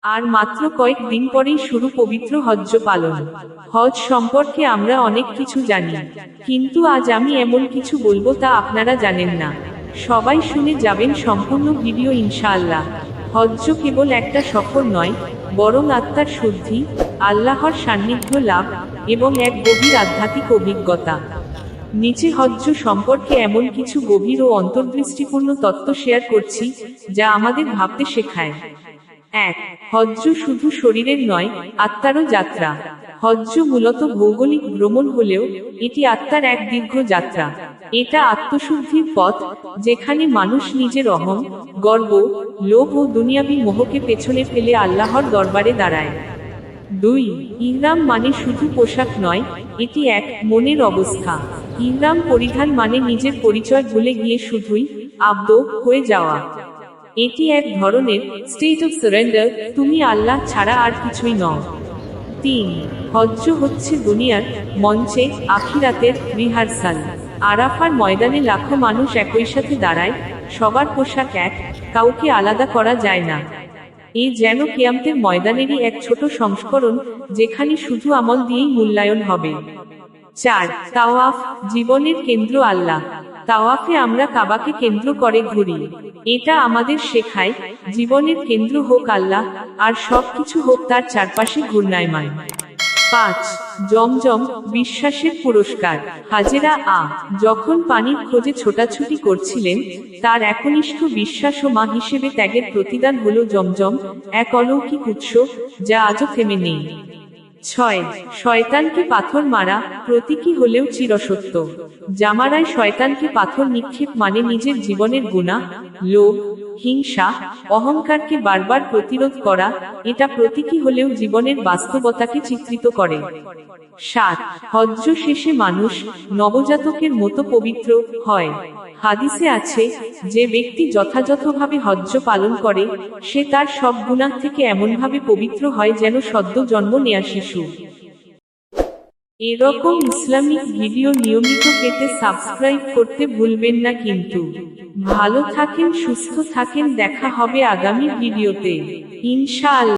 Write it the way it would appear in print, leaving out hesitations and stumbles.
আর মাত্র কয়েক দিন পরেই শুরু পবিত্র হজ্জ পালন। হজ সম্পর্কে আমরা অনেক কিছু জানি, কিন্তু আজ আমি এমন কিছু বলবো তা আপনারা জানেন না। সবাই শুনে যাবেন সম্পূর্ণ ভিডিও ইনশাআল্লাহ। হজ্জ কেবল একটা সফর নয়, বরং আত্মার শুদ্ধি, আল্লাহর সান্নিধ্য লাভ এবং এক গভীর আধ্যাত্মিক অভিজ্ঞতা। নিচে হজ্জ সম্পর্কে এমন কিছু গভীর ও অন্তর্দৃষ্টিপূর্ণ তত্ত্ব শেয়ার করছি, যা আমাদের ভাবতে শেখায়। 1. হজ্জ শুধু শরীরের নয়, আত্মারও যাত্রা। হজ্জ মূলত ভৌগোলিক ভ্রমণ হলেও এটি আত্মার এক দীর্ঘ যাত্রা। এটা আত্মশুদ্ধির পথ, যেখানে মানুষ নিজের অহং, গর্ব, লোভ ও দুনিয়াবি মোহকে পেছনে ফেলে আল্লাহর দরবারে দাঁড়ায়। 2. ইহরাম মানে শুধু পোশাক নয়, এটি এক মনের অবস্থা। ইহরাম পরিধান মানে নিজের পরিচয় ভুলে গিয়ে শুধুই আব্দ হয়ে যাওয়া। এটি এক ধরনের স্টেট অফ সারেন্ডার, তুমি আল্লাহ ছাড়া আর কিছুই নও। 3. হজ্জ হচ্ছে দুনিয়ার মঞ্চে আখিরাতের রিহার্সাল। আরাফার ময়দানে লাখো মানুষ একই সাথে দাঁড়ায়, সবার পোশাক এক, কাউকে আলাদা করা যায় না। এ যেন কিয়ামতের ময়দানেরই এক ছোট সংস্করণ, যেখানে শুধু আমল দিয়েই মূল্যায়ন হবে। 4. তাওয়াফ, জীবনের কেন্দ্র আল্লাহ। তাওয়াফে আমরা কাবাকে কেন্দ্র করে ঘুরি। এটা আমাদের শেখায়, জীবনের কেন্দ্র হোক আল্লাহ, আর সবকিছু হোক তার চারপাশে ঘূর্ণায়মান। 5. জমজম, বিশ্বাসের পুরস্কার। হাজেরা যখন পানির খোঁজে ছোটাছুটি করছিলেন, তার একনিষ্ঠ বিশ্বাস ও মা হিসেবে ত্যাগের প্রতিদান হলো জমজম, এক অলৌকিক উৎস, যা আজও থেমে নেই। 6. শয়তানকে পাথর মারা, প্রতীকী হলেও চিরসত্য। জামারায় শয়তানকে পাথর নিক্ষেপ মানে নিজের জীবনের গুনাহ, লোভ, হিংসা, অহংকারকে বারবার প্রতিরোধ করা, এটা প্রতীকী হলেও জীবনের বাস্তবতাকে চিত্রিত করে। 7. হজ্জ শেষে মানুষ নবজাতকের মতো পবিত্র হয়। হাদিসে আছে, যে ব্যক্তি যথাযথভাবে হজ্জ পালন করে, সে তার সব গুনাহ থেকে এমনভাবে পবিত্র হয় যেন সদ্য জন্ম নেয়া শিশু। এরকম ইসলামিক ভিডিও নিয়মিত পেতে সাবস্ক্রাইব করতে ভুলবেন না কিন্তু। ভালো থাকেন, সুস্থ থাকেন, দেখা হবে আগামী ভিডিওতে ইনশাআল্লাহ।